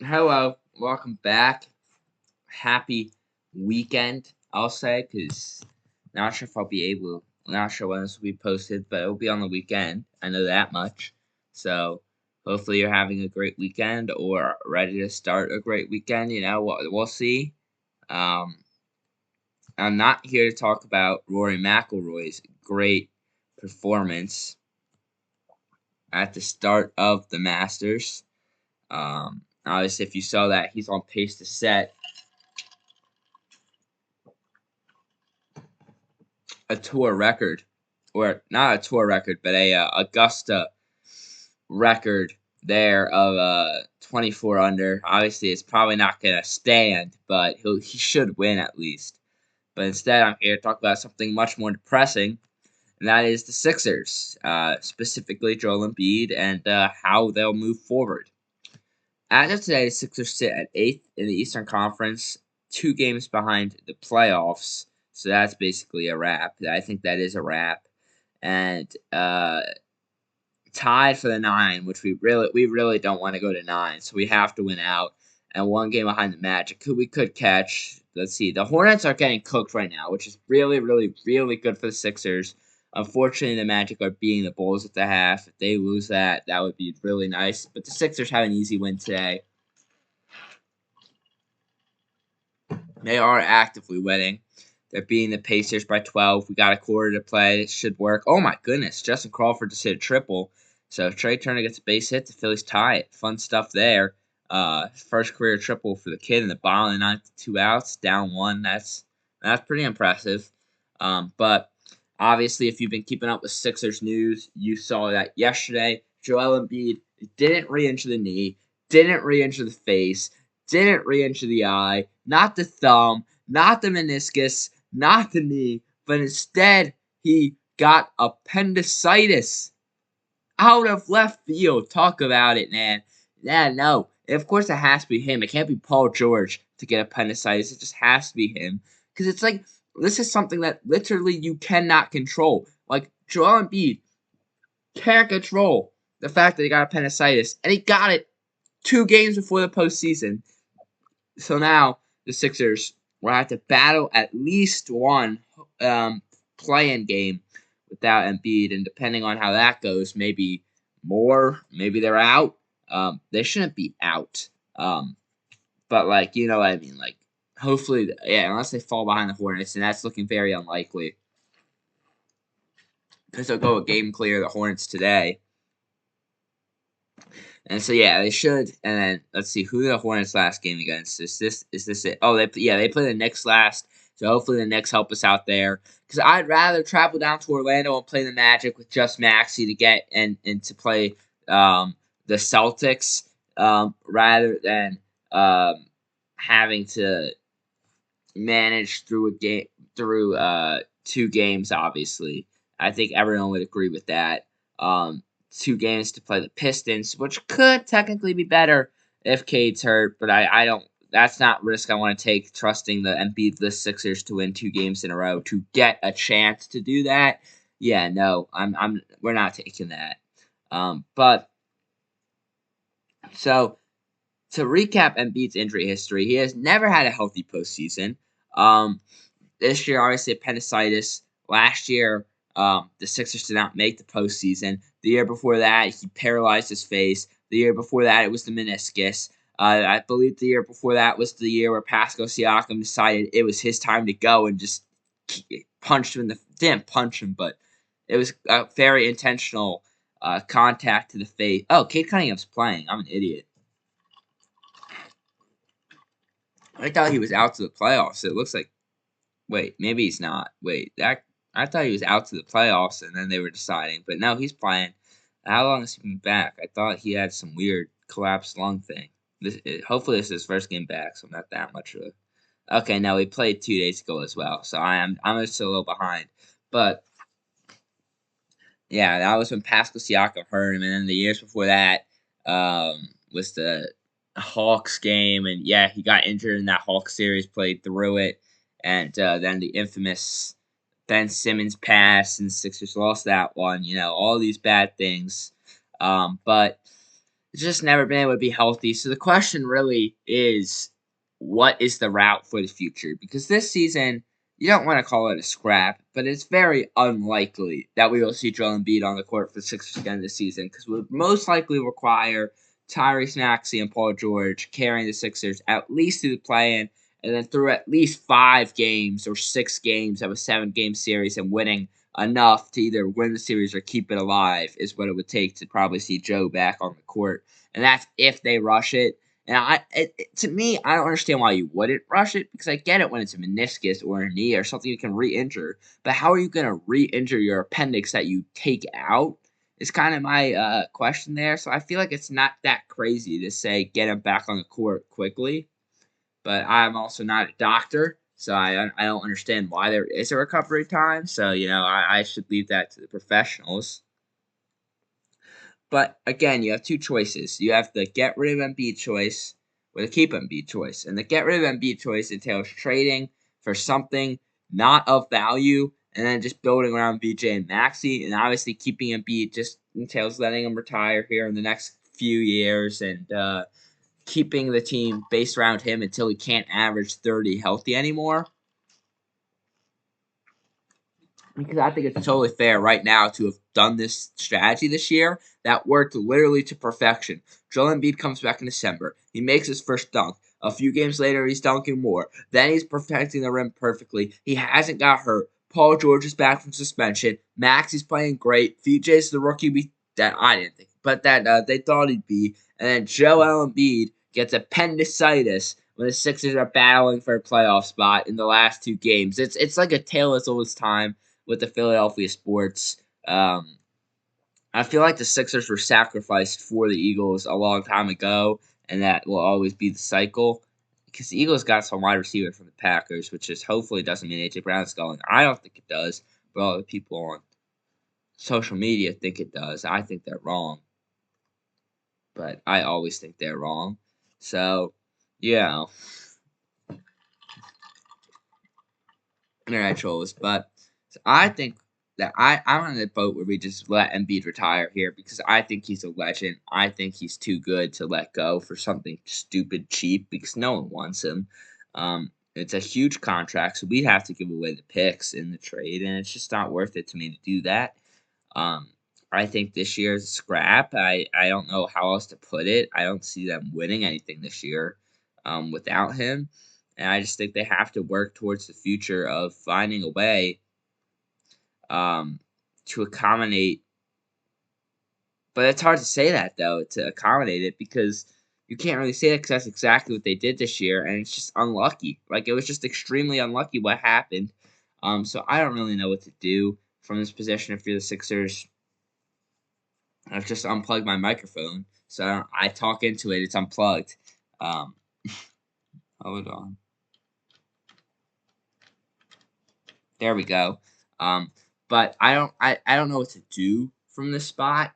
Hello, welcome back. Happy weekend, I'll say, because not sure if I'll be able, not sure when this will be posted, but it'll be on the weekend. I know that much. So hopefully you're having a great weekend or ready to start a great weekend. We'll see. Um, I'm not here to talk about Rory McIlroy's great performance at the start of the Masters. Obviously, if you saw that, he's on pace to set a tour record, or not a tour record, but a Augusta record there of 24 under. Obviously, it's probably not gonna stand, but he should win at least. But instead, I'm here to talk about something much more depressing, and that is the Sixers, specifically Joel Embiid, and how they'll move forward. As of today, the Sixers sit at 8th in the Eastern Conference, 2 games behind the playoffs. So that's basically a wrap. I think that is a wrap. And tied for the 9, which we really don't want to go to 9, so we have to win out. And 1 game behind the Magic, who we could catch. Let's see. The Hornets are getting cooked right now, which is really, really, really good for the Sixers. Unfortunately, the Magic are beating the Bulls at the half. If they lose that, that would be really nice. But the Sixers have an easy win today. They are actively winning. They're beating the Pacers by 12. We got a quarter to play. It should work. Oh my goodness. Justin Crawford just hit a triple. So if Trey Turner gets a base hit, the Phillies tie it. Fun stuff there. First career triple for the kid in the bottom of the ninth, 2 outs, down one. That's pretty impressive. But obviously, if you've been keeping up with Sixers news, you saw that yesterday. Joel Embiid didn't re-injure the knee, didn't re-injure the face, didn't re-injure the eye, not the thumb, not the meniscus, not the knee, but instead he got appendicitis out of left field. Talk about it, man. Yeah, no. Of course, it has to be him. It can't be Paul George to get appendicitis. It just has to be him. Because it's like, this is something that literally you cannot control. Like, Joel Embiid can't control the fact that he got appendicitis. And he got it 2 games before the postseason. So now the Sixers will have to battle at least one play-in game without Embiid, and depending on how that goes, maybe more, maybe they're out. They shouldn't be out, but like you know what I mean. Like hopefully, yeah, unless they fall behind the Hornets, and that's looking very unlikely because they'll go a game clear of the Hornets today. And so yeah, they should. And then let's see who the Hornets last game against. Is this it? Oh, they play the Knicks last. So hopefully the Knicks help us out there. Because I'd rather travel down to Orlando and play the Magic with just Maxey to get and to play the Celtics rather than having to manage through a game through 2 games. Obviously, I think everyone would agree with that. 2 games to play the Pistons, which could technically be better if Cade's hurt, but I don't. That's not risk I want to take. Trusting the Embiid-less Sixers to win 2 games in a row to get a chance to do that. Yeah, no, we're not taking that. But so to recap Embiid's injury history, he has never had a healthy postseason. Um, this year, obviously, appendicitis. Last year, the Sixers did not make the postseason. The year before that, he paralyzed his face. The year before that, it was the meniscus. I believe the year before that was the year where Pascal Siakam decided it was his time to go and just punched him in the. Didn't punch him, but it was a very intentional contact to the face. Oh, Cade Cunningham's playing. I'm an idiot. I thought he was out to the playoffs. It looks like. Wait, maybe he's not. Wait, that I thought he was out to the playoffs, and then they were deciding. But no, he's playing. How long has he been back? I thought he had some weird collapsed lung thing. Hopefully, this is his first game back, so I'm not that much of a. Okay, no, he played 2 days ago as well, so I'm just a little behind. But yeah, that was when Pascal Siakam hurt him, and then the years before that was the Hawks game, and yeah, he got injured in that Hawks series, played through it, and then the infamous Ben Simmons pass, and Sixers lost that one. You know, all these bad things, but just never been able to be healthy. So the question really is, what is the route for the future? Because this season, you don't want to call it a scrap, but it's very unlikely that we will see Joel Embiid on the court for the Sixers again this season, because we would most likely require Tyrese Maxey and Paul George carrying the Sixers at least through the play-in, and then through at least 5 games or 6 games of a 7-game series and winning enough to either win the series or keep it alive is what it would take to probably see Joe back on the court. And that's if they rush it. And to me, I don't understand why you wouldn't rush it, because I get it when it's a meniscus or a knee or something you can re-injure. But how are you going to re-injure your appendix that you take out? Is kind of my question there. So I feel like it's not that crazy to say get him back on the court quickly. But I'm also not a doctor, so I don't understand why there is a recovery time. So, I should leave that to the professionals. But again, you have two choices. You have the get rid of Embiid choice or the keep Embiid choice. And the get rid of Embiid choice entails trading for something not of value and then just building around BJ and Maxey. And obviously, keeping Embiid just entails letting him retire here in the next few years and keeping the team based around him until he can't average 30 healthy anymore. Because I think it's totally fair right now to have done this strategy this year that worked literally to perfection. Joel Embiid comes back in December. He makes his first dunk. A few games later, he's dunking more. Then he's protecting the rim perfectly. He hasn't got hurt. Paul George is back from suspension. Max is playing great. VJ's the rookie that I didn't think, but that they thought he'd be. And then Joel Embiid gets appendicitis when the Sixers are battling for a playoff spot in the last 2 games. It's like a tale as old as time with the Philadelphia sports. I feel like the Sixers were sacrificed for the Eagles a long time ago, and that will always be the cycle. Because the Eagles got some wide receiver from the Packers, which just hopefully doesn't mean A.J. Brown's going. I don't think it does, but all the people on social media think it does. I think they're wrong. But I always think they're wrong. So, yeah. Internet trolls. But I think that I'm on the boat where we just let Embiid retire here because I think he's a legend. I think he's too good to let go for something stupid cheap because no one wants him. It's a huge contract, so we'd have to give away the picks in the trade, and it's just not worth it to me to do that. Um, I think this year is a scrap. I don't know how else to put it. I don't see them winning anything this year without him. And I just think they have to work towards the future of finding a way to accommodate. But it's hard to say that, though, to accommodate it because you can't really say that because that's exactly what they did this year. And it's just unlucky. Like, it was just extremely unlucky what happened. So I don't really know what to do from this position if you're the Sixers. I've just unplugged my microphone. So I talk into it. It's unplugged. Hold on. There we go. But I don't know what to do from this spot.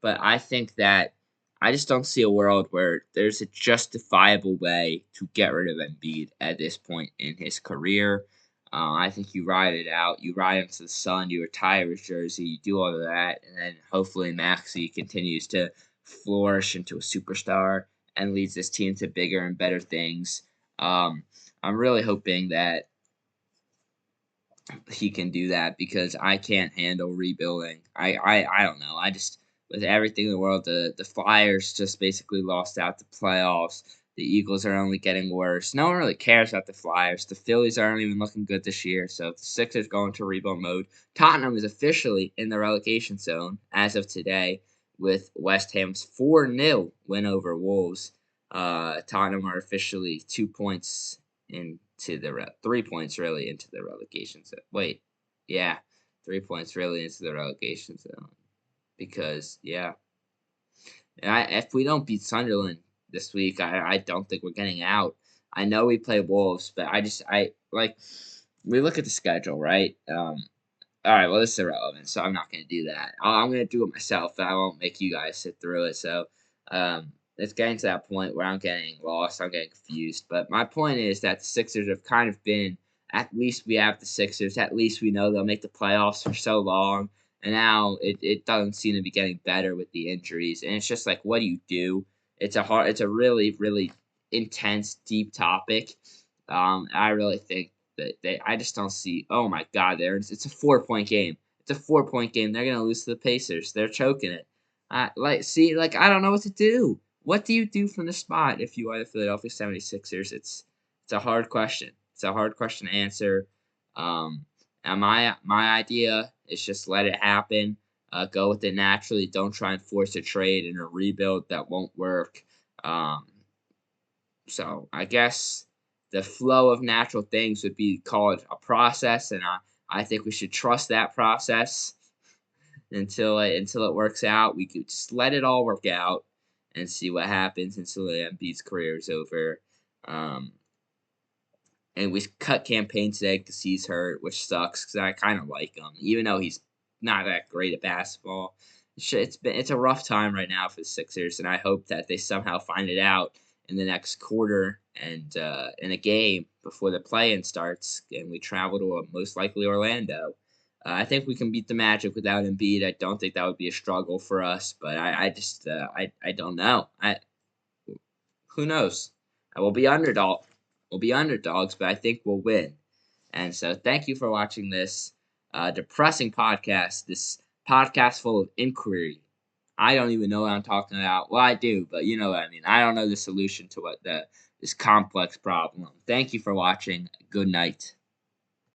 But I think that I just don't see a world where there's a justifiable way to get rid of Embiid at this point in his career. I think you ride it out. You ride him to the sun. You retire his jersey. You do all of that, and then hopefully Maxey continues to flourish into a superstar and leads this team to bigger and better things. I'm really hoping that he can do that because I can't handle rebuilding. I don't know. I just with everything in the world, the Flyers just basically lost out the playoffs. The Eagles are only getting worse. No one really cares about the Flyers. The Phillies aren't even looking good this year. So the Sixers go into rebuild mode. Tottenham is officially in the relegation zone as of today with West Ham's 4-0 win over Wolves. Tottenham are officially 2 points into the 3 points really into the relegation zone. Wait, yeah, 3 points really into the relegation zone because and if we don't beat Sunderland this week, I don't think we're getting out. I know we play Wolves, but I like we look at the schedule, right? All right, well this is irrelevant, so I'm not gonna do that. I'm gonna do it myself, and I won't make you guys sit through it. So, it's getting to that point where I'm getting lost, I'm getting confused. But my point is that the Sixers have kind of been. At least we have the Sixers. At least we know they'll make the playoffs for so long. and now it doesn't seem to be getting better with the injuries. And it's just like, what do you do? It's a really, really intense, deep topic. I really think I just don't see. Oh my God, it's a 4 point game. It's a 4 point game. They're gonna lose to the Pacers. They're choking it. I don't know what to do. What do you do from the spot if you are the Philadelphia 76ers? It's a hard question. It's a hard question to answer. And my idea is just let it happen. Go with it naturally. Don't try and force a trade and a rebuild that won't work. Um, so I guess the flow of natural things would be called a process, and I think we should trust that process until it works out. We could just let it all work out and see what happens until Embiid's career is over. Um, and we cut campaign today because he's hurt, which sucks because I kind of like him, even though he's not that great at basketball. It's a rough time right now for the Sixers, and I hope that they somehow find it out in the next quarter and in a game before the play-in starts, and we travel to most likely Orlando. I think we can beat the Magic without Embiid. I don't think that would be a struggle for us, but I don't know. Who knows? I will be underdog. We'll be underdogs, but I think we'll win. And so, thank you for watching this depressing podcast. This podcast full of inquiry. I don't even know what I'm talking about. Well, I do, but you know what I mean. I don't know the solution to this complex problem. Thank you for watching. Good night.